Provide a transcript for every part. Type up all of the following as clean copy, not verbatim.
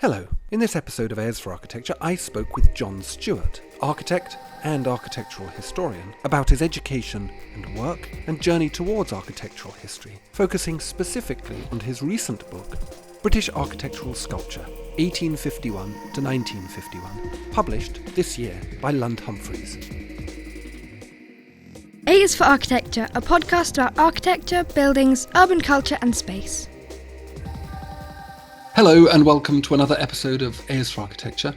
Hello. In this episode of Heirs for Architecture, I spoke with John Stewart, architect and architectural historian, about his education and work and journey towards architectural history, focusing specifically on his recent book, British Architectural Sculpture, 1851 to 1951, published this year by Lund Humphreys. Heirs for Architecture, a podcast about architecture, buildings, urban culture and space. Hello and welcome to another episode of Heirs for Architecture.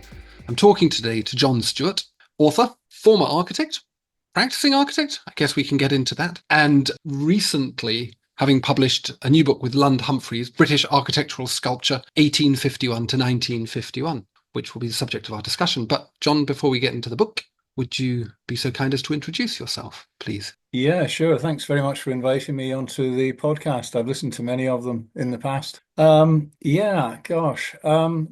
I'm talking today to John Stewart, author, former architect, practicing architect, I guess we can get into that, and recently having published a new book with Lund Humphreys, British Architectural Sculpture, 1851 to 1951, which will be the subject of our discussion. But John, before we get into the book, would you be so kind as to introduce yourself, please? Yeah, sure. Thanks very much for inviting me onto the podcast. I've listened to many of them in the past. Well,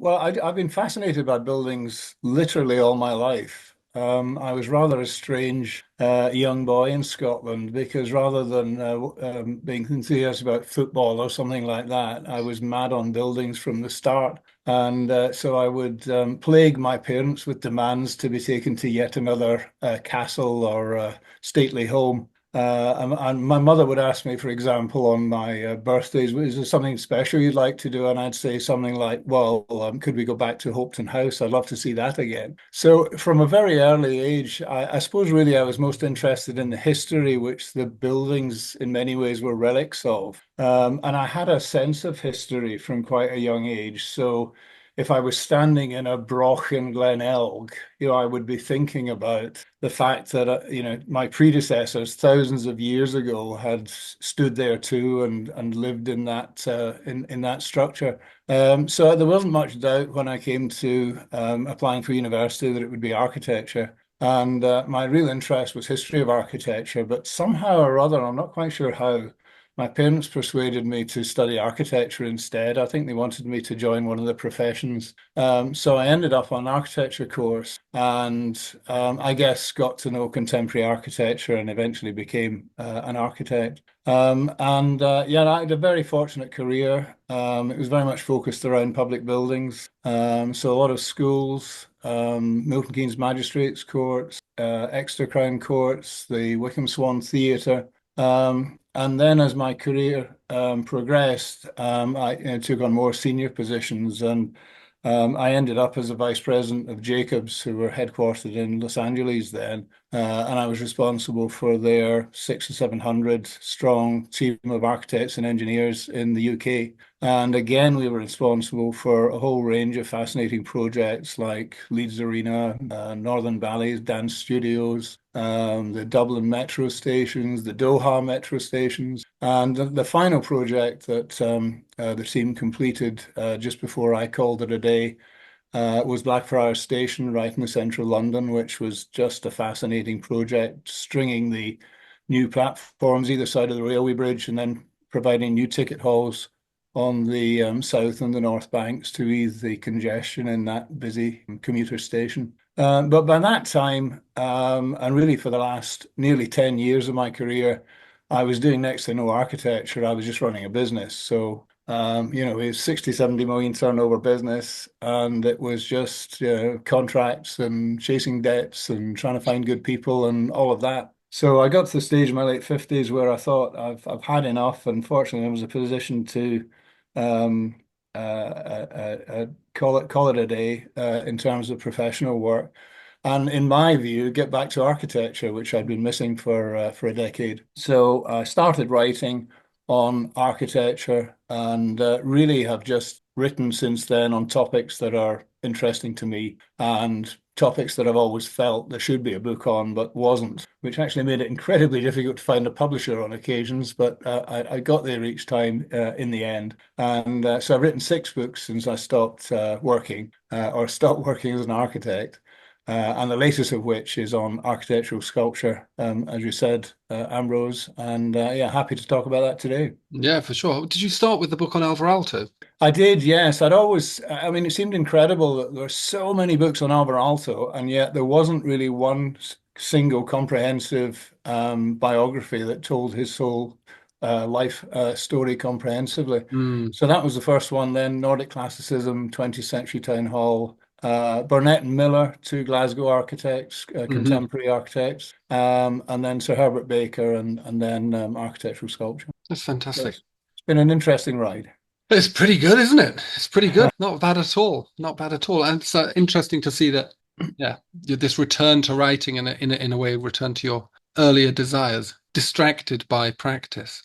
I've been fascinated by buildings literally all my life. I was rather a strange young boy in Scotland because rather than being enthusiastic about football or something like that, I was mad on buildings from the start. And so I would plague my parents with demands to be taken to yet another castle or stately home. And my mother would ask me, for example, on my birthdays, is there something special you'd like to do? And I'd say something like, could we go back to Hopetoun House? I'd love to see that again. So from a very early age, I suppose really I was most interested in the history, which the buildings in many ways were relics of. And I had a sense of history from quite a young age. So if I was standing in a broch in Glenelg, I would be thinking about the fact that, my predecessors thousands of years ago had stood there too and lived in that in that structure. So there wasn't much doubt when I came to applying for university that it would be architecture. And my real interest was history of architecture, but somehow or other, I'm not quite sure how, my parents persuaded me to study architecture instead. I think they wanted me to join one of the professions. So I ended up on an architecture course and I guess got to know contemporary architecture and eventually became an architect. I had a very fortunate career. It was very much focused around public buildings. So a lot of schools, Milton Keynes Magistrates Courts, Exeter Crown Courts, the Wycombe Swan Theatre. And then as my career progressed, I took on more senior positions and I ended up as a vice president of Jacobs, who were headquartered in Los Angeles then. And I was responsible for their 600 or 700 strong team of architects and engineers in the UK. And again, we were responsible for a whole range of fascinating projects like Leeds Arena, Northern Valleys Dance Studios, the Dublin metro stations, the Doha metro stations. And the final project that the team completed just before I called it a day was Blackfriars Station right in the central London, which was just a fascinating project, stringing the new platforms either side of the railway bridge and then providing new ticket halls on the south and the north banks to ease the congestion in that busy commuter station. But by that time, and really for the last nearly 10 years of my career, I was doing next to no architecture. I was just running a business. So, it was 60, 70 million turnover business, and it was just contracts and chasing debts and trying to find good people and all of that. So I got to the stage in my late 50s where I thought I've had enough, and fortunately I was in a position to um, call it a day in terms of professional work. And in my view, get back to architecture, which I'd been missing for a decade. So I started writing on architecture and really have just written since then on topics that are interesting to me and topics that I've always felt there should be a book on, but wasn't, which actually made it incredibly difficult to find a publisher on occasions, but I got there each time in the end. And so I've written 6 books since I stopped working as an architect. And the latest of which is on architectural sculpture, as you said, Ambrose. And happy to talk about that today. Yeah, for sure. Did you start with the book on Alvar-Aalto? I did, yes. It seemed incredible that there were so many books on Alvar-Aalto, and yet there wasn't really one single comprehensive biography that told his whole life story comprehensively. Mm. So that was the first one. Then Nordic Classicism, 20th Century Town Hall. Burnett and Miller, two Glasgow architects, Hmm. contemporary architects, and then Sir Herbert Baker, and then architectural sculpture. That's So fantastic. it's been an interesting ride. It's pretty good, isn't it? It's pretty good. Not bad at all. Not bad at all. And it's interesting to see that, yeah, this return to writing and in a way return to your earlier desires, distracted by practice.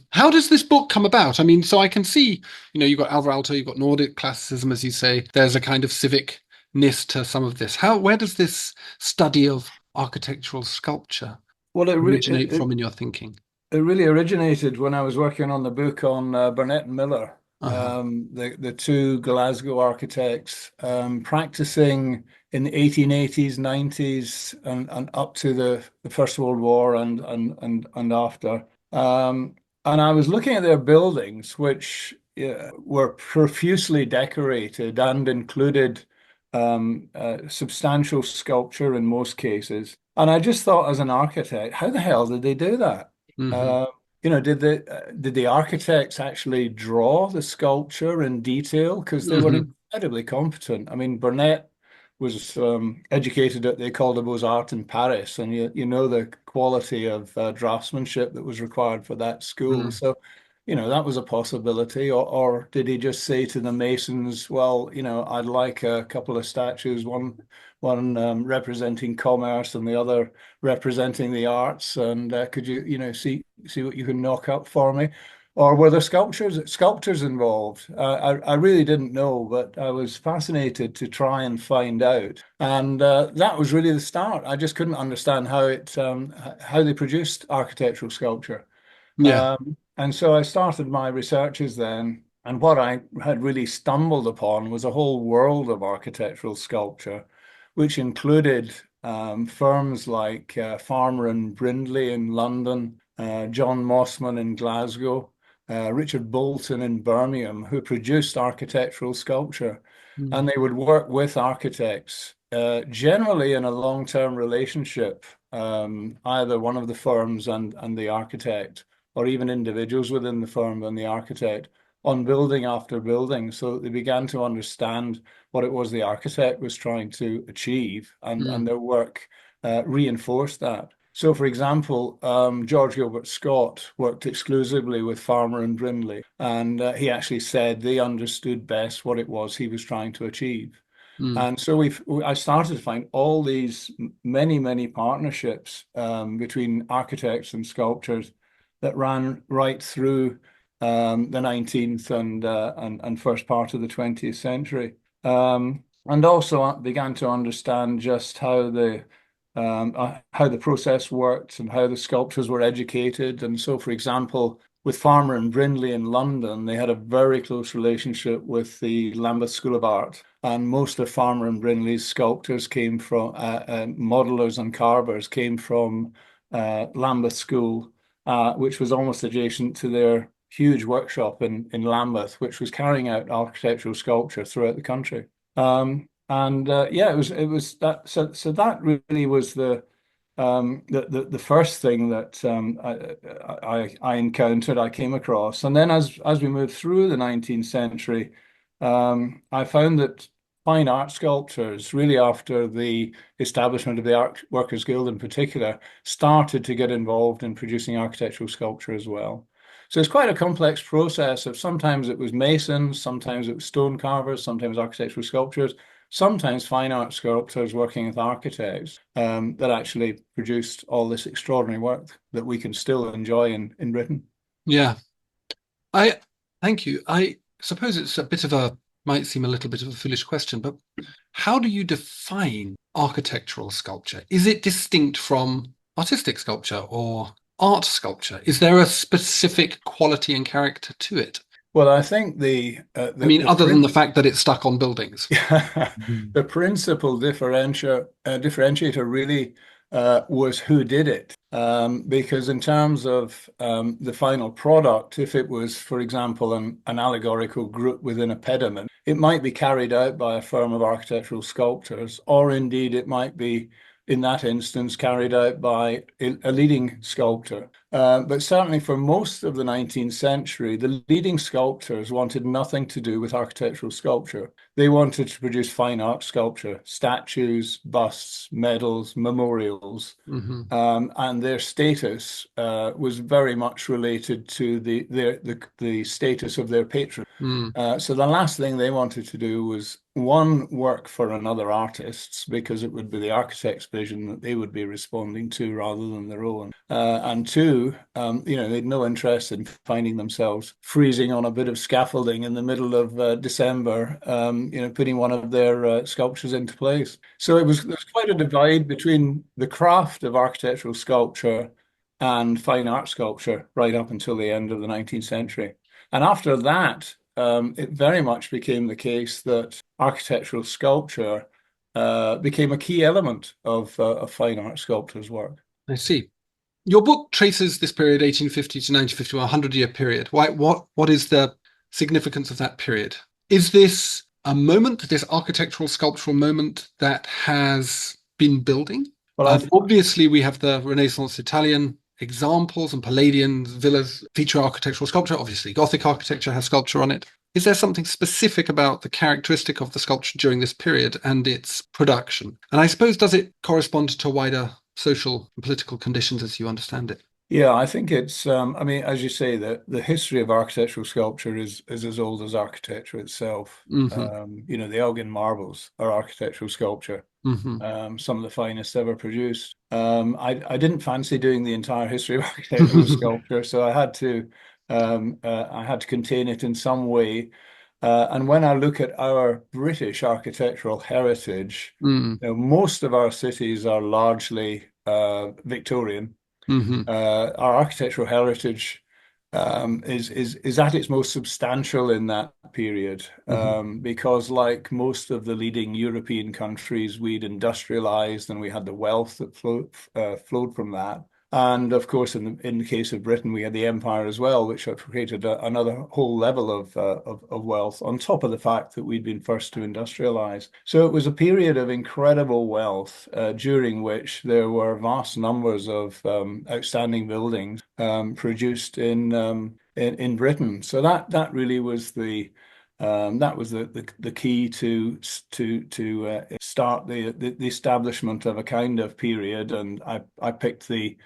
How does this book come about? I mean, so I can see, you've got Alvar Aalto, you've got Nordic classicism, as you say. There's a kind of civicness to some of this. Where does this study of architectural sculpture Well, originate from in your thinking? it really originated when I was working on the book on Burnett and Miller, Uh-huh. the two Glasgow architects practicing in the 1880s, 90s, and up to the First World War and after. And I was looking at their buildings, which were profusely decorated and included substantial sculpture in most cases. And I just thought, as an architect, how the hell did they do that? Hmm. Uh, did the architects actually draw the sculpture in detail? Because they were Hmm. incredibly competent. I mean, Burnett was educated at the École des Beaux-Arts in Paris, and you know the quality of draftsmanship that was required for that school. Mm. So, that was a possibility. Or did he just say to the masons, well, I'd like a couple of statues, one representing commerce and the other representing the arts, and could you, see what you can knock up for me? Or were there sculptors involved? I really didn't know, but I was fascinated to try and find out. And that was really the start. I just couldn't understand how they produced architectural sculpture. Yeah. And so I started my researches then. And what I had really stumbled upon was a whole world of architectural sculpture, which included firms like Farmer and Brindley in London, John Mossman in Glasgow, Richard Bolton in Birmingham, who produced architectural sculpture. Mm. And they would work with architects, generally in a long-term relationship, either one of the firms and the architect, or even individuals within the firm and the architect, on building after building. So they began to understand what it was the architect was trying to achieve, and Mm. their work reinforced that. So, for example, George Gilbert Scott worked exclusively with Farmer and Brindley, and he actually said they understood best what it was he was trying to achieve. Mm. And so I started to find all these many partnerships between architects and sculptors that ran right through the 19th and first part of the 20th century. And also began to understand just how the process worked and how the sculptors were educated. And so, for example, with Farmer and Brindley in London, they had a very close relationship with the Lambeth School of Art. And most of Farmer and Brindley's sculptors came from, modelers and carvers came from Lambeth School, which was almost adjacent to their huge workshop in Lambeth, which was carrying out architectural sculpture throughout the country. And yeah, it was that. So that really was the first thing that I encountered, I came across. And then as we moved through the 19th century, I found that fine art sculptors, really after the establishment of the Art Workers Guild in particular, started to get involved in producing architectural sculpture as well. So it's quite a complex process of sometimes it was masons, sometimes it was stone carvers, sometimes architectural sculptures, sometimes fine art sculptors working with architects that actually produced all this extraordinary work that we can still enjoy in Britain. Yeah. I thank you. I suppose it's a bit of a might seem a little bit of a foolish question, but how do you define architectural sculpture? Is it distinct from artistic sculpture or art sculpture? Is there a specific quality and character to it? Well, I think the I mean, other than the fact that it's stuck on buildings. Mm. the principal differentiator really was who did it. Because in terms of the final product, if it was, for example, an allegorical group within a pediment, it might be carried out by a firm of architectural sculptors, or indeed it might be, in that instance, carried out by a leading sculptor. But certainly for most of the 19th century, the leading sculptors wanted nothing to do with architectural sculpture. They wanted to produce fine art sculpture, statues, busts, medals, memorials, Hmm. and their status was very much related to the status of their patron. Mm. So the last thing they wanted to do was one, work for another artist's because it would be the architect's vision that they would be responding to rather than their own. And two, they had no interest in finding themselves freezing on a bit of scaffolding in the middle of December, putting one of their sculptures into place. So there was quite a divide between the craft of architectural sculpture and fine art sculpture right up until the end of the 19th century. And after that, it very much became the case that architectural sculpture became a key element of fine art sculptors' work. I see. Your book traces this period, 1850 to 1951, a 100-year period. Why, what is the significance of that period? Is this a moment, this architectural sculptural moment that has been building? Well, Obviously, we have the Renaissance Italian examples and Palladian villas feature architectural sculpture. Obviously, Gothic architecture has sculpture on it. Is there something specific about the characteristic of the sculpture during this period and its production? And I suppose, does it correspond to wider social and political conditions as you understand it? yeah, I think it's, as you say, the history of architectural sculpture is as old as architecture itself. Hmm. The Elgin marbles are architectural sculpture, Hmm. some of the finest ever produced. I didn't fancy doing the entire history of architectural sculpture, so I had to contain it in some way. And when I look at our British architectural heritage, Mm. most of our cities are largely Victorian. Hmm. Our architectural heritage is at its most substantial in that period Hmm. because, like most of the leading European countries, we'd industrialized and we had the wealth that flowed from that. And of course, in the case of Britain, we had the empire as well, which had created another whole level of wealth on top of the fact that we'd been first to industrialize. So it was a period of incredible wealth during which there were vast numbers of outstanding buildings produced in Britain. So that really was the key to start the establishment of a kind of period, and I picked the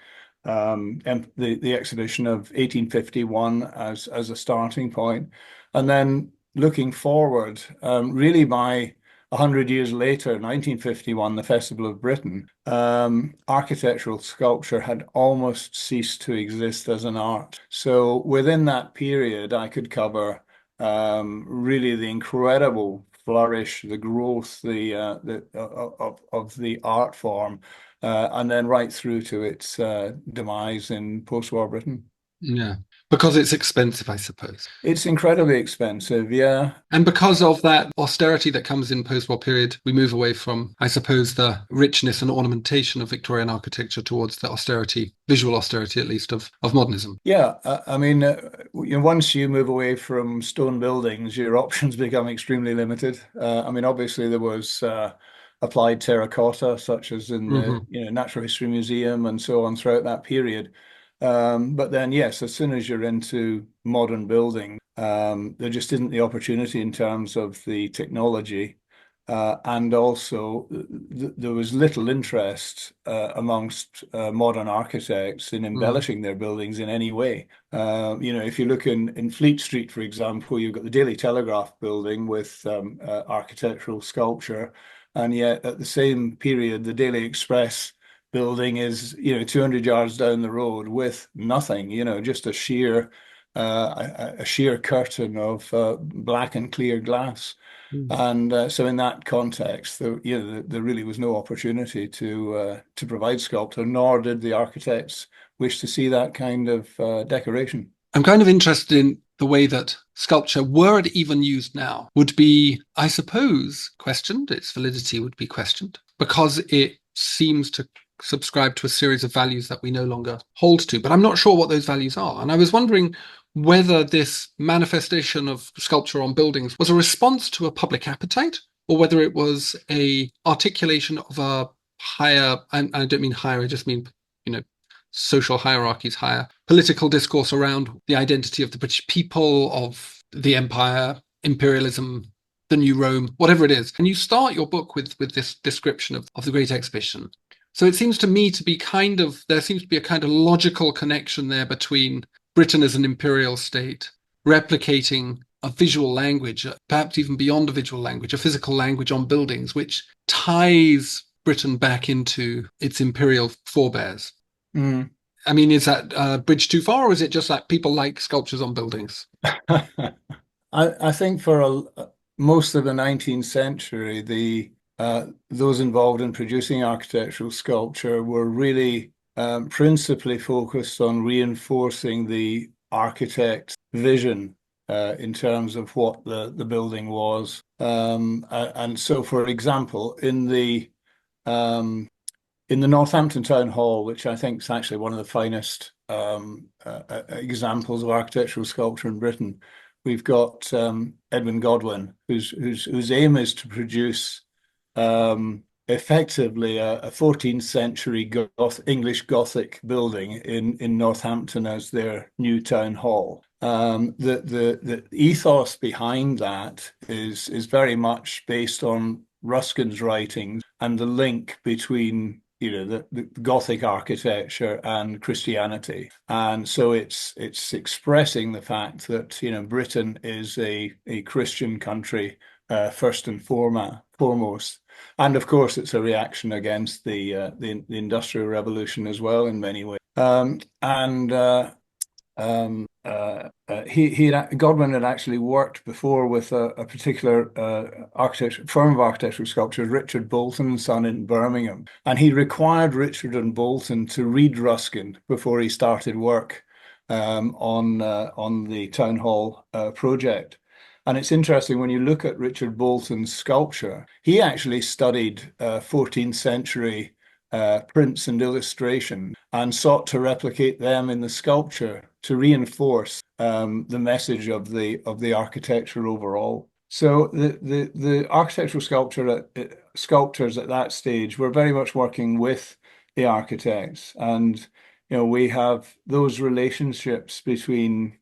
exhibition of 1851 as a starting point, and then looking forward, really by 100 years later, 1951, the Festival of Britain, architectural sculpture had almost ceased to exist as an art. So within that period, I could cover really the incredible flourish, the growth, of the art form, and then right through to its demise in post-war Britain. Yeah, because it's expensive, I suppose. It's incredibly expensive, yeah. And because of that austerity that comes in post-war period, we move away from, I suppose, the richness and ornamentation of Victorian architecture towards the austerity, visual austerity at least, of modernism. Yeah, once you move away from stone buildings, your options become extremely limited. Obviously there was applied terracotta, such as in the Hmm. Natural History Museum and so on throughout that period. But then, yes, as soon as you're into modern building, there just isn't the opportunity in terms of the technology. And also, there was little interest amongst modern architects in Mm. embellishing their buildings in any way. If you look in Fleet Street, for example, you've got the Daily Telegraph building with architectural sculpture, and yet at the same period, the Daily Express building is 200 yards down the road with nothing, just a sheer curtain of black and clear glass. Mm. And so in that context, there really was no opportunity to provide sculpture, nor did the architects wish to see that kind of decoration. I'm kind of interested in the way that sculpture, were it even used now, would be, I suppose, questioned. Its validity would be questioned because it seems to subscribe to a series of values that we no longer hold to. But I'm not sure what those values are. And I was wondering whether this manifestation of sculpture on buildings was a response to a public appetite or whether it was a articulation of a higher, and I don't mean higher, I just mean, you know, social hierarchies higher, political discourse around the identity of the British people, of the empire, imperialism, the new Rome, whatever it is. And you start your book with this description of the Great Exhibition. So it seems to me to be there seems to be a kind of logical connection there between Britain as an imperial state, replicating a visual language, perhaps even beyond a visual language, a physical language on buildings, which ties Britain back into its imperial forebears. Mm. I mean, is that a bridge too far, or is it just that people like sculptures on buildings? I think for most of the 19th century, those involved in producing architectural sculpture were really principally focused on reinforcing the architect's vision in terms of what the building was. And so, for example, in the Northampton Town Hall, which I think is actually one of the finest examples of architectural sculpture in Britain, we've got Edwin Godwin, whose aim is to produce effectively a 14th century English Gothic building in Northampton as their new town hall. The ethos behind that is very much based on Ruskin's writings and the link between the Gothic architecture and Christianity. And so it's expressing the fact that Britain is a Christian country first and foremost. And of course, it's a reaction against the Industrial Revolution as well in many ways. Godwin had actually worked before with a particular firm of architectural sculptors, Richard Bolton and Son in Birmingham, and he required Richard and Bolton to read Ruskin before he started work on the town hall project. And it's interesting when you look at Richard Bolton's sculpture, he actually studied 14th century prints and illustration and sought to replicate them in the sculpture to reinforce the message of the architecture overall. So the architectural sculptors at that stage were very much working with the architects, and we have those relationships between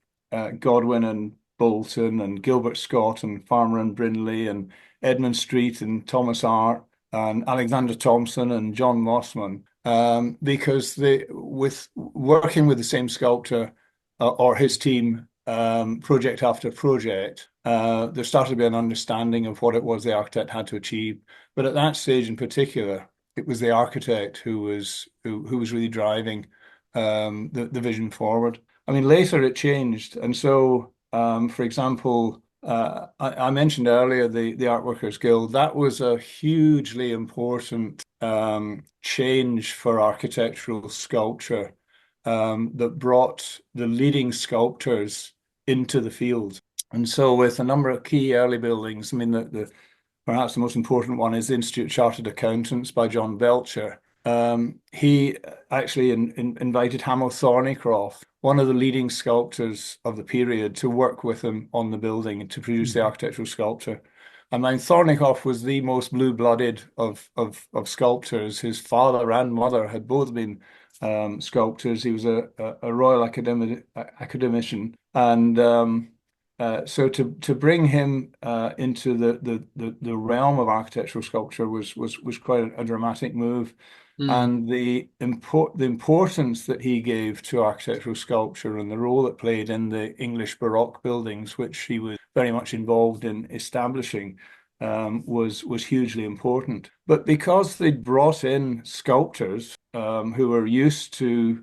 Godwin and Bolton and Gilbert Scott and Farmer and Brindley and Edmund Street and Thomas Art and Alexander Thompson and John Mossman, because with working with the same sculptor or his team, project after project, there started to be an understanding of what it was the architect had to achieve. But at that stage in particular, it was the architect who was really driving the vision forward. I mean, later it changed, and so for example, I mentioned earlier the Art Workers Guild. That was a hugely important change for architectural sculpture that brought the leading sculptors into the field. And so with a number of key early buildings, I mean, perhaps the most important one is the Institute of Chartered Accountants by John Belcher. He actually invited Hamill Thornycroft, one of the leading sculptors of the period, to work with him on the building to produce the architectural sculpture. And then Thornycroft was the most blue-blooded of sculptors. His father and mother had both been sculptors. He was a Royal Academician, and so to bring him into the realm of architectural sculpture was quite a dramatic move. And the importance that he gave to architectural sculpture and the role it played in the English Baroque buildings, which he was very much involved in establishing, was hugely important. But because they'd brought in sculptors who were used to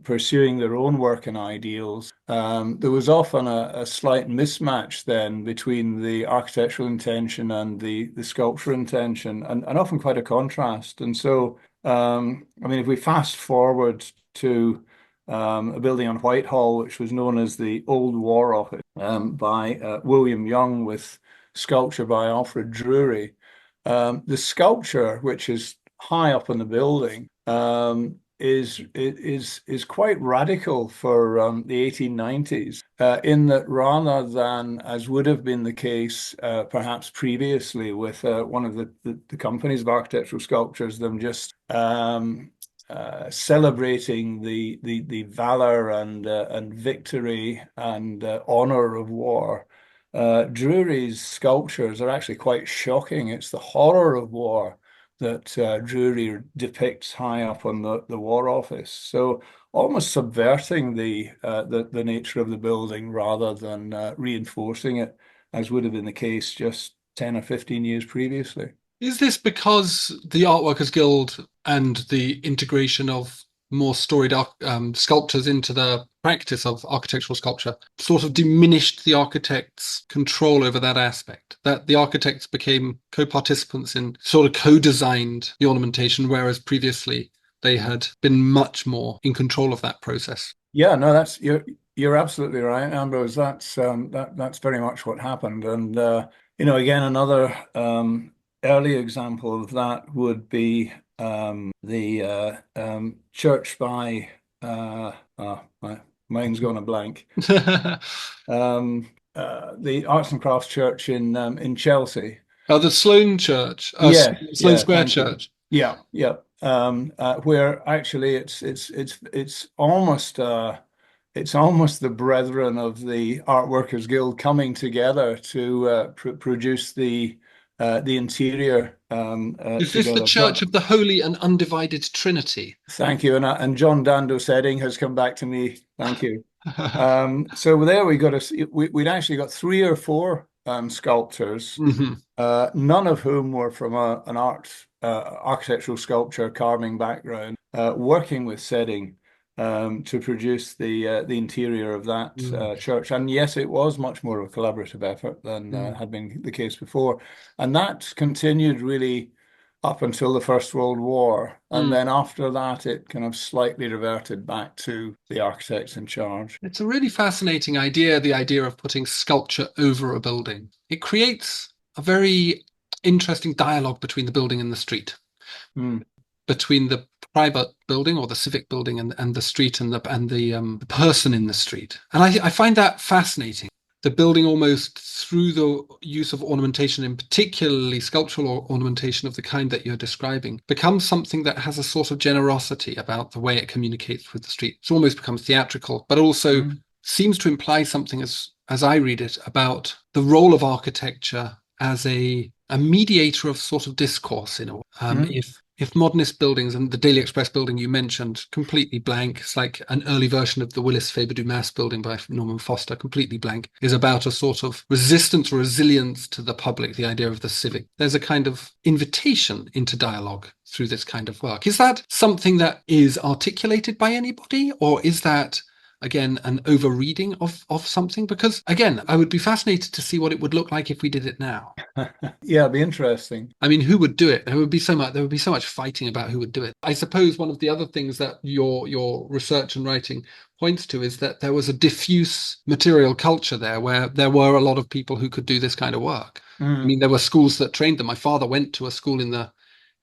pursuing their own work and ideals, there was often a slight mismatch then between the architectural intention and the sculptural intention, and often quite a contrast. And so, I mean, if we fast forward to a building on Whitehall, which was known as the Old War Office by William Young, with sculpture by Alfred Drury, the sculpture, which is high up in the building, is quite radical for the 1890s, in that rather than, as would have been the case perhaps previously with one of the companies of architectural sculptures, them just celebrating the valor and victory and honor of war. Drury's sculptures are actually quite shocking. It's the horror of war that Drury depicts high up on the War Office. So almost subverting the nature of the building rather than reinforcing it, as would have been the case just 10 or 15 years previously. Is this because the Art Workers Guild and the integration of more storied sculptors into the practice of architectural sculpture sort of diminished the architects' control over that aspect? That the architects became co-participants in sort of co-designed the ornamentation, whereas previously they had been much more in control of that process. Yeah, no, you're absolutely right, Ambrose. That's very much what happened. And again, another early example of that would be the church by my mind's gone a blank. The Arts and Crafts Church in Chelsea. Oh, the Sloane Church, Yeah, Sloane yeah, Square thank you. Church. Yeah, yeah. Where actually it's almost the brethren of the Art Workers Guild coming together to produce the interior Is this the together. Church of the Holy and Undivided Trinity? Thank you, and John Dando Sedding has come back to me. Thank you. So there we'd actually got three or four sculptors, Hmm. none of whom were from an architectural sculpture carving background, working with Sedding to produce the interior of that church. And yes, it was much more of a collaborative effort than had been the case before. And that continued really up until the First World War. And then after that, it kind of slightly reverted back to the architects in charge. It's a really fascinating idea, the idea of putting sculpture over a building. It creates a very interesting dialogue between the building and the street, between the private building or the civic building and the street and the person in the street. And I find that fascinating. The building almost through the use of ornamentation, in particularly sculptural ornamentation of the kind that you're describing, becomes something that has a sort of generosity about the way it communicates with the street. It almost becomes theatrical, but also seems to imply something, as I read it, about the role of architecture as a mediator of sort of discourse in a way. If modernist buildings, and the Daily Express building you mentioned, completely blank, it's like an early version of the Willis Faber Dumas building by Norman Foster, completely blank, is about a sort of resistance or resilience to the public, the idea of the civic. There's a kind of invitation into dialogue through this kind of work. Is that something that is articulated by anybody, or is that, again, an overreading of something? Because, again, I would be fascinated to see what it would look like if we did it now. Yeah, it'd be interesting. I mean, who would do it? There would be so much fighting about who would do it. I suppose one of the other things that your research and writing points to is that there was a diffuse material culture there where there were a lot of people who could do this kind of work. I mean, there were schools that trained them. My father went to a school in the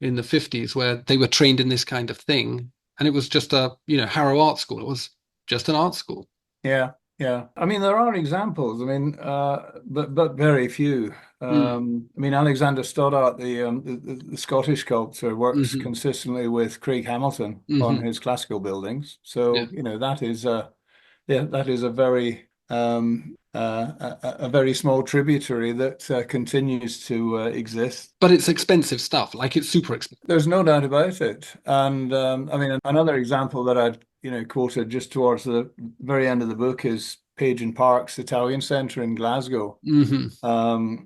50s where they were trained in this kind of thing, and it was just a Harrow Art School. It was just an art school. Yeah, yeah. I mean, there are examples. I mean, but very few. I mean, Alexander Stoddart, the Scottish sculptor, works consistently with Craig Hamilton on his classical buildings. So that is a very small tributary that continues to exist. But it's expensive stuff. Like, it's super expensive. There's no doubt about it. And I mean, another example that I'd quoted just towards the very end of the book is Page and Park's Italian Centre in Glasgow,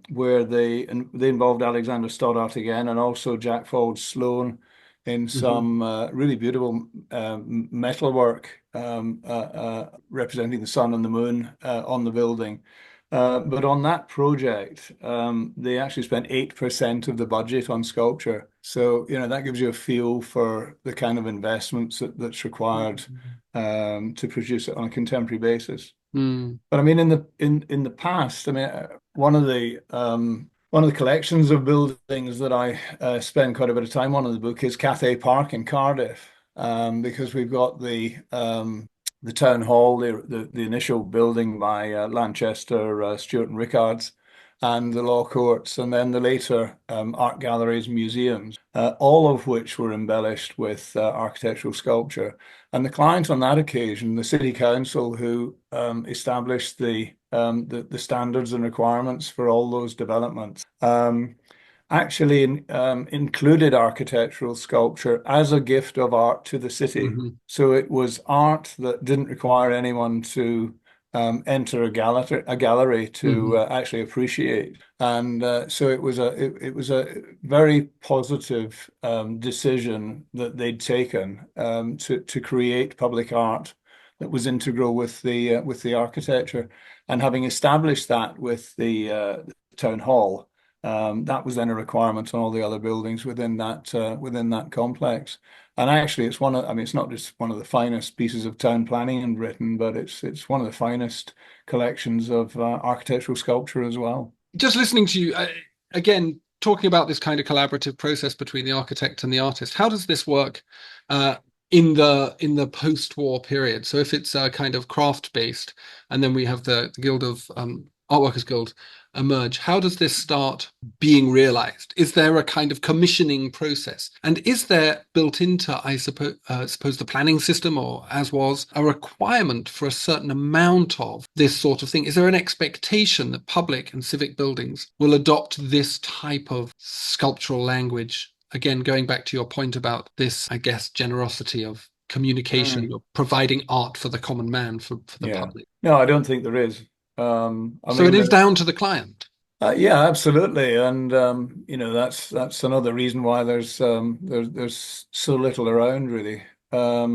where they involved Alexander Stoddart again, and also Jack Fald Sloan in some really beautiful metalwork representing the sun and the moon on the building. But on that project, they actually spent 8% of the budget on sculpture. So, that gives you a feel for the kind of investments that's required to produce it on a contemporary basis. But I mean, in the past, I mean, one of the collections of buildings that I spend quite a bit of time on in the book is Cathay Park in Cardiff, because we've got the town hall, the initial building by Lanchester, Stewart and Rickards, and the law courts, and then the later art galleries, museums, all of which were embellished with architectural sculpture. And the client on that occasion, the city council, who established the standards and requirements for all those developments, actually included architectural sculpture as a gift of art to the city. Hmm. So it was art that didn't require anyone to enter a gallery to Hmm. actually appreciate. And so it was a very positive decision that they'd taken to create public art that was integral with the architecture. And having established that with the town hall, that was then a requirement on all the other buildings within that complex. And actually, it's I mean, it's not just one of the finest pieces of town planning in Britain, but it's one of the finest collections of architectural sculpture as well. Just listening to you, again, talking about this kind of collaborative process between the architect and the artist, how does this work uh, in the post-war period? So if it's kind of craft-based, and then we have the Guild of Art Workers Guild emerge, how does this start being realized? Is there a kind of commissioning process? And is there built into, I suppose, the planning system, or as was, a requirement for a certain amount of this sort of thing? Is there an expectation that public and civic buildings will adopt this type of sculptural language? Again, going back to your point about this, I guess, generosity of communication, Mm. or providing art for the common man, for the Yeah. public. No, I don't think there is. I So it mean, is down to the client. yeah, absolutely, and that's another reason why there's so little around really. I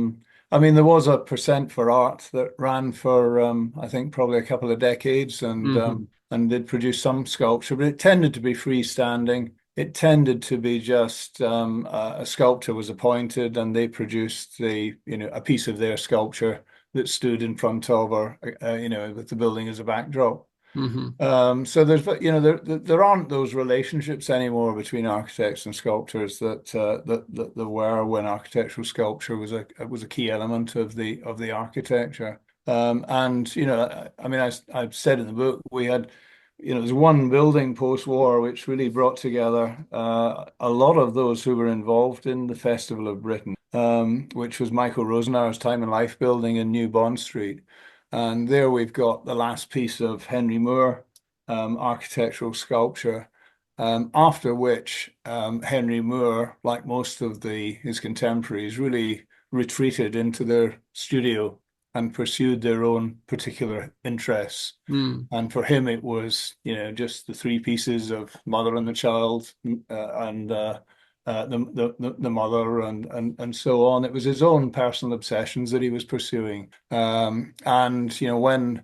mean, there was a percent for art that ran for I think probably a couple of decades, Hmm. and did produce some sculpture, but it tended to be freestanding. It tended to be just a sculptor was appointed, and they produced a piece of their sculpture that stood in front of, or with the building as a backdrop. Hmm. So there aren't those relationships anymore between architects and sculptors that there were when architectural sculpture was a key element of the architecture. And I mean, I've said in the book we had, there's one building post-war which really brought together a lot of those who were involved in the Festival of Britain, which was Michael Rosenauer's Time and Life building in New Bond Street. And there we've got the last piece of Henry Moore architectural sculpture, after which Henry Moore, like most of his contemporaries, really retreated into their studio and pursued their own particular interests. Mm. And for him, it was, just the three pieces of Mother and the Child, and the mother, and so on. It was his own personal obsessions that he was pursuing. And when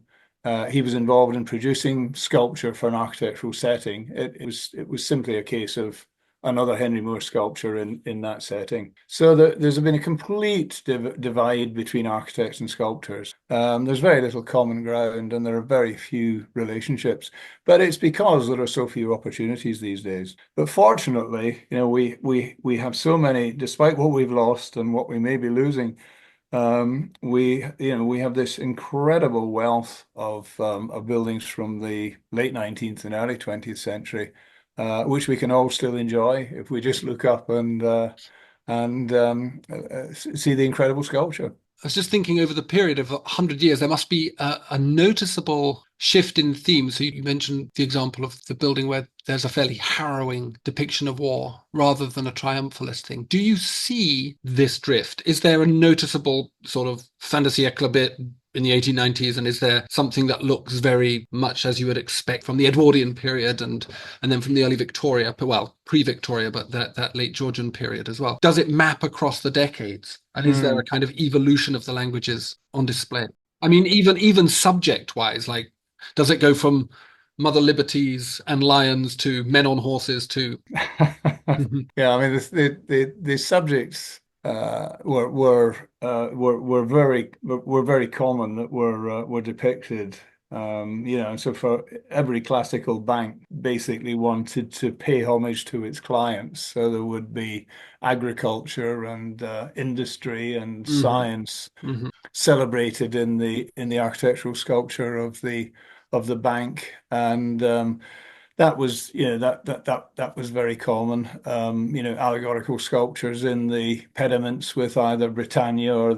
he was involved in producing sculpture for an architectural setting, it was simply a case of another Henry Moore sculpture in that setting. So there's been a complete divide between architects and sculptors. There's very little common ground, and there are very few relationships. But it's because there are so few opportunities these days. But fortunately, we have so many, despite what we've lost and what we may be losing. We have this incredible wealth of buildings from the late 19th and early 20th century, which we can all still enjoy if we just look up and see the incredible sculpture. I was just thinking over the period of 100 years, there must be a noticeable shift in theme. So you mentioned the example of the building where there's a fairly harrowing depiction of war rather than a triumphalist thing. Do you see this drift? Is there a noticeable sort of fin de siècle bit in the 1890s, and is there something that looks very much as you would expect from the Edwardian period, and then from the early Victoria, well, pre-Victoria, but that late Georgian period as well? Does it map across the decades? And is there a Mm. kind of evolution of the languages on display? I mean, even subject-wise, like, does it go from mother liberties and lions to men on horses to... Mhm. Yeah, I mean the subjects were very common that were depicted. And so for every classical bank basically wanted to pay homage to its clients. So there would be agriculture and industry and Mhm. science Mhm. celebrated in the architectural sculpture of the bank. And that was, that was very common. Allegorical sculptures in the pediments with either Britannia or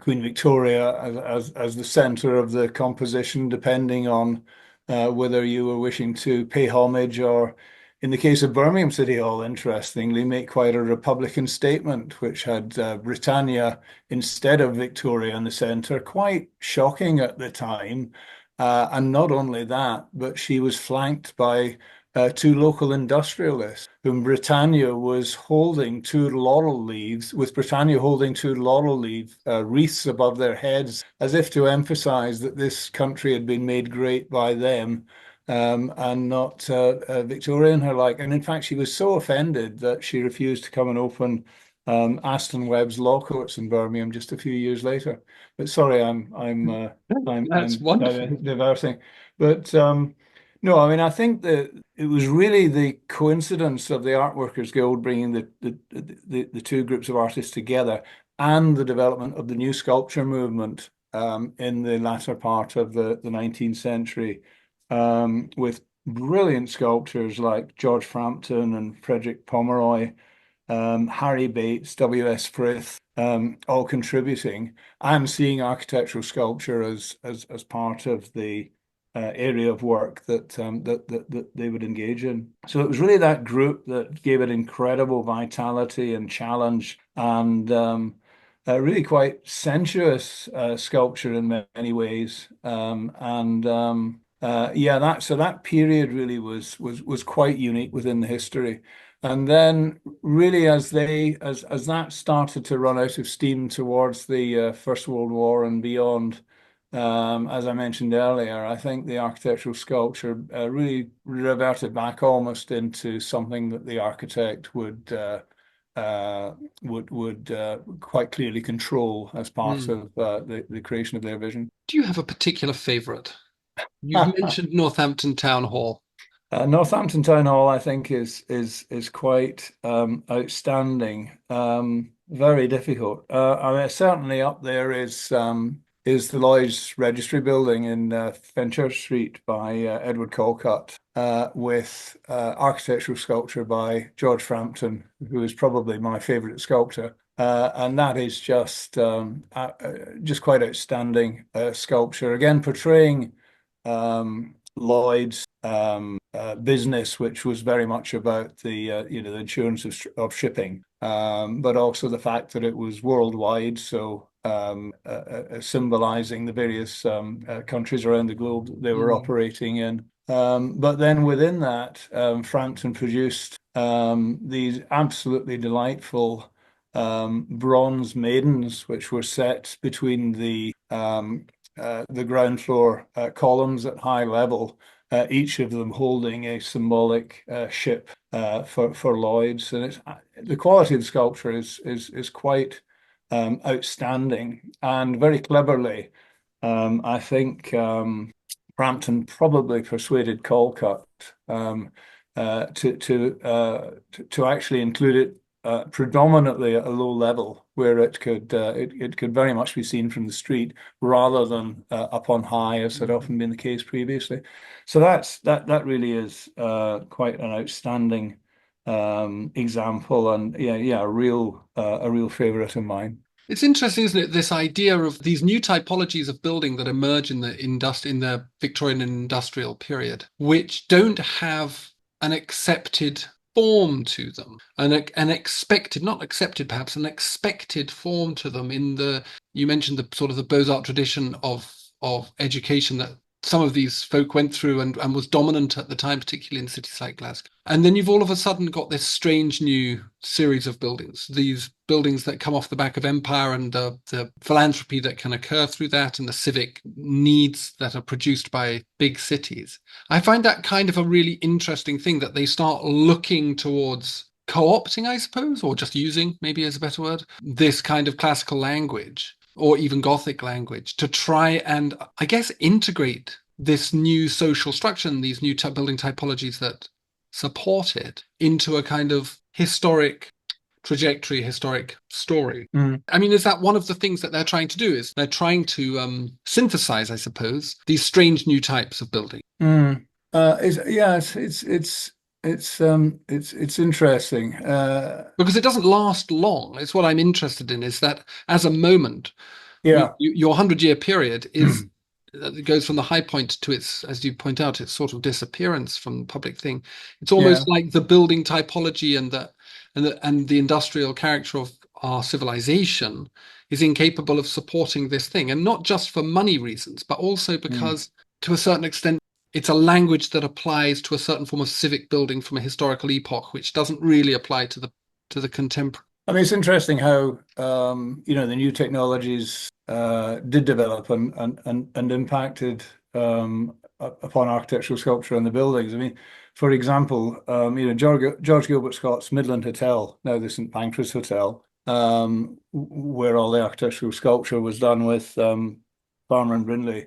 Queen Victoria as the center of the composition, depending on whether you were wishing to pay homage or, in the case of Birmingham City Hall, interestingly, make quite a Republican statement, which had Britannia instead of Victoria in the center. Quite shocking at the time. And not only that, but she was flanked by two local industrialists whom Britannia was holding two laurel leaves, with Britannia holding two laurel leaf wreaths above their heads, as if to emphasize that this country had been made great by them. And not Victoria and her like. And in fact, she was so offended that she refused to come and open Aston Webb's law courts in Birmingham just a few years later. But sorry, That's I'm wonderful. diverting. But no, I mean, I think that it was really the coincidence of the Art Workers Guild bringing the two groups of artists together and the development of the new sculpture movement in the latter part of the 19th century, with brilliant sculptors like George Frampton and Frederick Pomeroy, Harry Bates, W.S. Frith, all contributing, and seeing architectural sculpture as part of the area of work that they would engage in. So it was really that group that gave it incredible vitality and challenge, and really quite sensuous sculpture in many ways. That period really was quite unique within the history. And then really as that started to run out of steam towards the First World War and beyond, as I mentioned earlier, I think the architectural sculpture really reverted back almost into something that the architect would quite clearly control as part Mm. of the creation of their vision. Do you have a particular favorite? You've mentioned Northampton Town Hall. Northampton Town Hall, I think, is quite outstanding. Very difficult. I mean, certainly up there is the Lloyd's Registry Building in Fenchurch Street by Edward Colcott, with architectural sculpture by George Frampton, who is probably my favourite sculptor. And that is just quite outstanding sculpture. Again, portraying Lloyd's business, which was very much about the insurance of shipping, but also the fact that it was worldwide, so symbolizing the various countries around the globe that they were Mm. operating in. But then within that, Frampton produced these absolutely delightful bronze maidens, which were set between the ground floor columns at high level, each of them holding a symbolic ship for Lloyd's. And the quality of the sculpture is quite outstanding, and very cleverly. I think Frampton probably persuaded Calcutt to actually include it predominantly at a low level, where it could very much be seen from the street rather than up on high, as had often been the case previously. So that really is quite an outstanding example, and a real favorite of mine. It's interesting, isn't it? This idea of these new typologies of building that emerge in the Victorian industrial period, which don't have an accepted form to them, an expected, not accepted perhaps, an expected form to them. You mentioned the sort of the Beaux-Arts tradition of education that some of these folk went through and was dominant at the time, particularly in cities like Glasgow. And then you've all of a sudden got this strange new series of buildings, these buildings that come off the back of empire and the philanthropy that can occur through that and the civic needs that are produced by big cities. I find that kind of a really interesting thing, that they start looking towards co-opting, I suppose, or just using, maybe as a better word, this kind of classical language or even Gothic language to try and, I guess, integrate this new social structure and these new building typologies that support it into a kind of historic trajectory, historic story. Mm. I mean, is that one of the things that they're trying to do? Is they're trying to synthesize, I suppose, these strange new types of building? Mm. It's interesting. Because it doesn't last long. It's what I'm interested in, is that as a moment, Yeah. your 100-year period is it goes from the high point to its, as you point out, its sort of disappearance from the public thing. It's almost Yeah. like the building typology and the industrial character of our civilization is incapable of supporting this thing, and not just for money reasons, but also Mm. because, to a certain extent, it's a language that applies to a certain form of civic building from a historical epoch, which doesn't really apply to the contemporary. I mean, it's interesting how the new technologies did develop and impacted upon architectural sculpture and the buildings. I mean, for example, George Gilbert Scott's Midland Hotel, now the St Pancras Hotel, where all the architectural sculpture was done with Farmer and Brindley.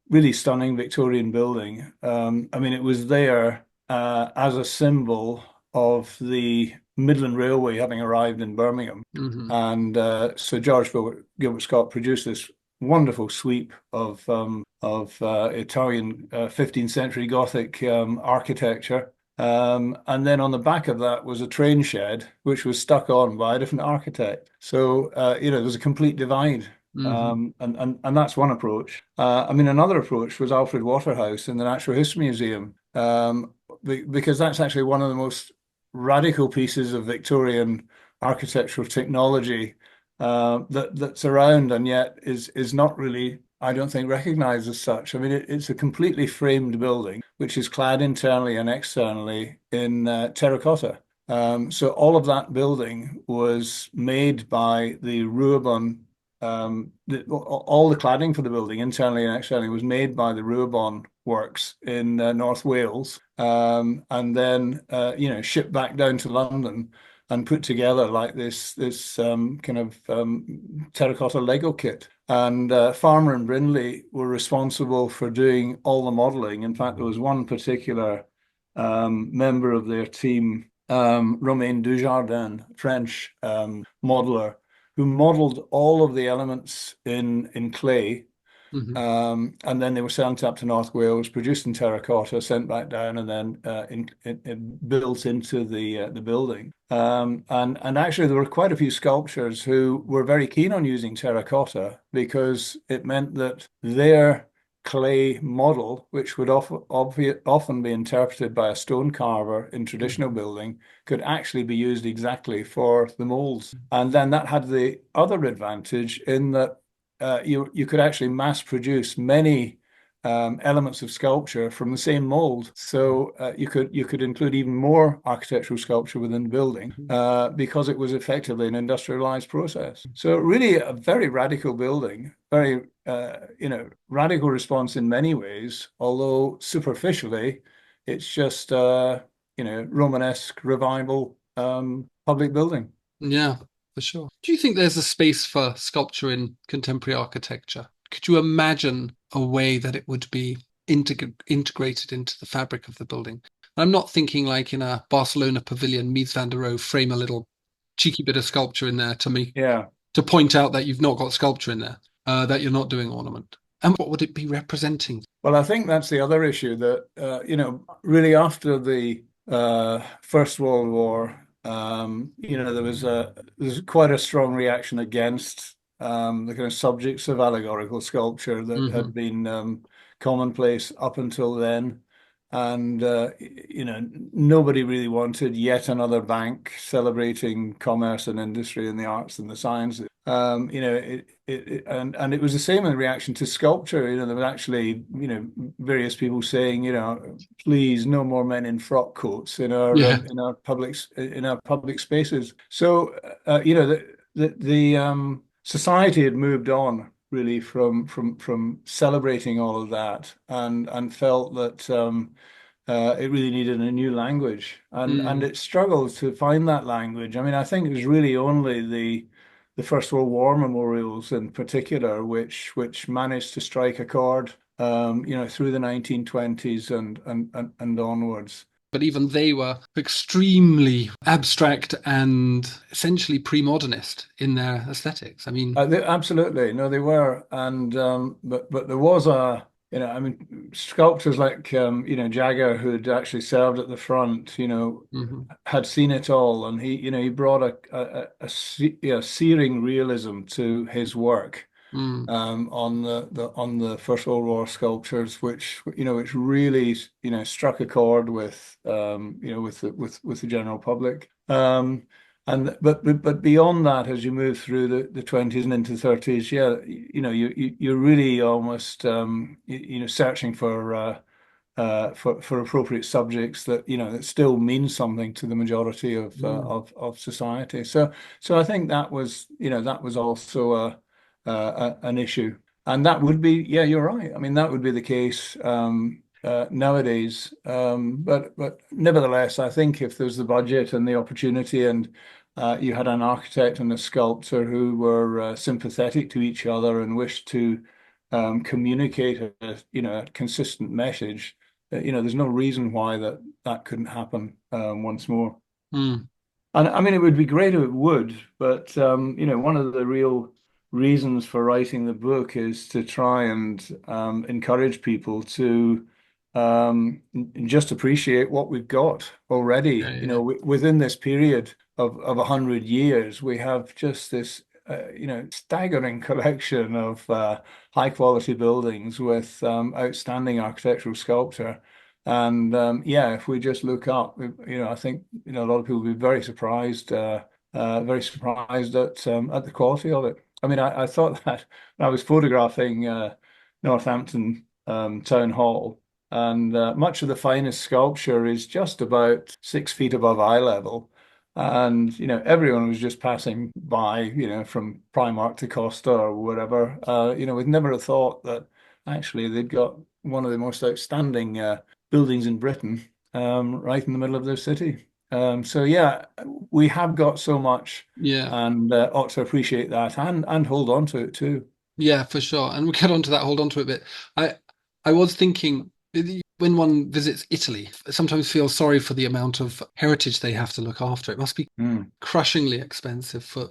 Really stunning Victorian building. I mean, it was there as a symbol of the Midland Railway having arrived in Birmingham. Mm-hmm. And so George Gilbert Scott produced this wonderful sweep of Italian 15th century Gothic architecture. And then on the back of that was a train shed, which was stuck on by a different architect. So, there was a complete divide. Mm-hmm. And that's one approach. I mean, another approach was Alfred Waterhouse in the Natural History Museum, because that's actually one of the most radical pieces of Victorian architectural technology that's around, and yet is not really, I don't think, recognized as such. I mean, it's a completely framed building, which is clad internally and externally in terracotta. So all of that building was made by the Ruabon. All the cladding for the building, internally and externally, was made by the Ruabon works in North Wales, and then shipped back down to London and put together like this kind of terracotta Lego kit. And Farmer and Brindley were responsible for doing all the modeling. In fact, there was one particular member of their team, Romain Dujardin, French modeler, who modeled all of the elements in clay. Mm-hmm. And then they were sent up to North Wales, produced in terracotta, sent back down, and then built into the building. And actually, there were quite a few sculptors who were very keen on using terracotta because it meant that their clay model, which would often be interpreted by a stone carver in traditional building, could actually be used exactly for the molds. And then that had the other advantage in that you could actually mass produce many elements of sculpture from the same mold. So you could include even more architectural sculpture within the building because it was effectively an industrialized process. So really a very radical building, very radical response in many ways, although superficially it's just Romanesque revival public building. Yeah, for sure. Do you think there's a space for sculpture in contemporary architecture? Could you imagine a way that it would be integrated into the fabric of the building? I'm not thinking like in a Barcelona pavilion, Mies van der Rohe frame a little cheeky bit of sculpture in there to point out that you've not got sculpture in there, that you're not doing ornament. And what would it be representing? Well, I think that's the other issue that, really after the First World War, there's quite a strong reaction against the kind of subjects of allegorical sculpture that had been commonplace up until then. And, nobody really wanted yet another bank celebrating commerce and industry and the arts and the sciences. And it was the same in reaction to sculpture. There was actually, various people saying, please, no more men in frock coats in our public spaces. So, the society had moved on really from celebrating all of that and felt that it really needed a new language and it struggled to find that language. I mean, I think it was really only the First World War memorials in particular which managed to strike a chord through the 1920s and onwards. but even they were extremely abstract and essentially pre-modernist in their aesthetics. I mean, Absolutely. No, they were. And but there was I mean, sculptors like Jagger, who'd actually served at the front, had seen it all, and he brought a searing realism to his work. On the First World War sculptures, which really struck a chord with with the general public. And but beyond that, as you move through the 20s and into the 30s, yeah, you're really almost searching for appropriate subjects that that still mean something to the majority of society. So I think that was also an issue, and that would be, yeah, you're right. I mean, that would be the case nowadays. But nevertheless, I think if there's the budget and the opportunity, and you had an architect and a sculptor who were sympathetic to each other and wished to communicate a consistent message, there's no reason why that couldn't happen once more. mm, And I mean, it would be great if it would, but one of the real reasons for writing the book is to try and encourage people to just appreciate what we've got already. yeah. Within this period of 100 years, we have just this staggering collection of high quality buildings with outstanding architectural sculpture. And yeah, if we just look up, I think a lot of people will be very surprised at the quality of it. I mean, I thought that when I was photographing Northampton Town Hall, and much of the finest sculpture is just about 6 feet above eye level. And everyone was just passing by, from Primark to Costa or whatever. We'd never have thought that actually they'd got one of the most outstanding buildings in Britain right in the middle of their city. So yeah, we have got so much, Yeah. and ought to appreciate that and hold on to it too. Yeah, for sure. And we'll get on to that, hold on to it a bit. I was thinking, when one visits Italy, I sometimes feel sorry for the amount of heritage they have to look after. It must be crushingly expensive for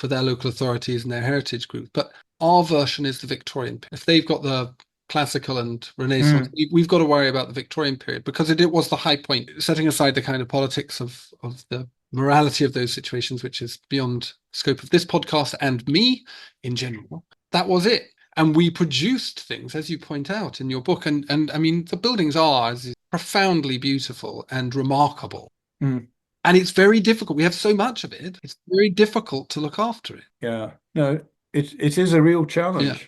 their local authorities and their heritage group. But our version is the Victorian. If they've got the classical and Renaissance, we've got to worry about the Victorian period, because it was the high point, setting aside the kind of politics of the morality of those situations, which is beyond scope of this podcast and me in general. That was it. And we produced things, as you point out in your book. And I mean, the buildings are profoundly beautiful and remarkable. And it's very difficult. We have so much of it. It's very difficult to look after it. Yeah. No, it is a real challenge.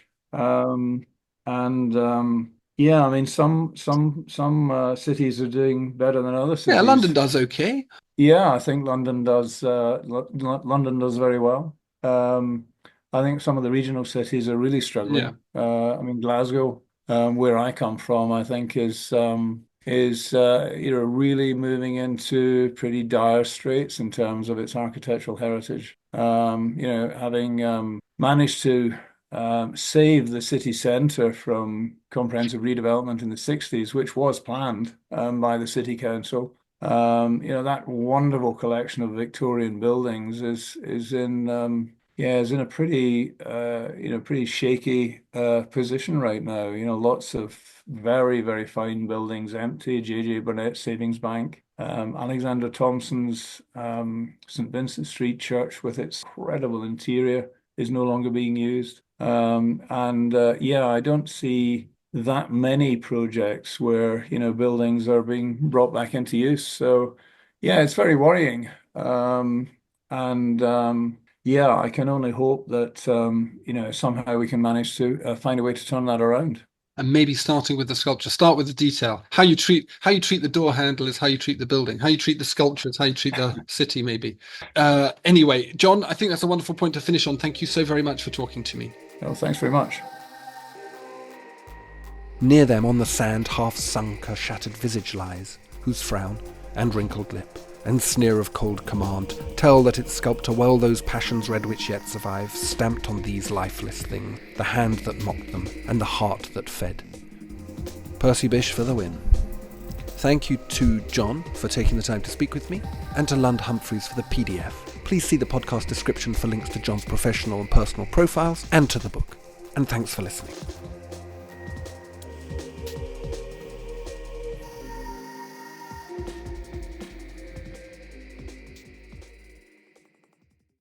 Yeah, I mean, some cities are doing better than other cities. Yeah, London does okay. Yeah, I think London does. London does very well. I think some of the regional cities are really struggling. I mean, Glasgow, where I come from, I think is really moving into pretty dire straits in terms of its architectural heritage. Having managed to save the city centre from comprehensive redevelopment in the 60s, which was planned by the city council. That wonderful collection of Victorian buildings is in a pretty shaky position right now. Lots of very, very fine buildings empty. J.J. Burnett Savings Bank, Alexander Thompson's St. Vincent Street Church with its incredible interior is no longer being used. I don't see that many projects where buildings are being brought back into use. So yeah, it's very worrying. Yeah, I can only hope that somehow we can manage to find a way to turn that around. And maybe starting with the sculpture, start with the detail. How you treat the door handle is how you treat the building. How you treat the sculpture is how you treat the city, maybe. Anyway, John, I think that's a wonderful point to finish on. Thank you so very much for talking to me. Well, thanks very much. Near them on the sand half sunk a shattered visage lies, whose frown and wrinkled lip and sneer of cold command tell that its sculptor well those passions read which yet survive, stamped on these lifeless things, the hand that mocked them and the heart that fed. Percy Bysshe for the win. Thank you to John for taking the time to speak with me, and to Lund Humphreys for the PDF. Please see the podcast description for links to John's professional and personal profiles and to the book. And thanks for listening.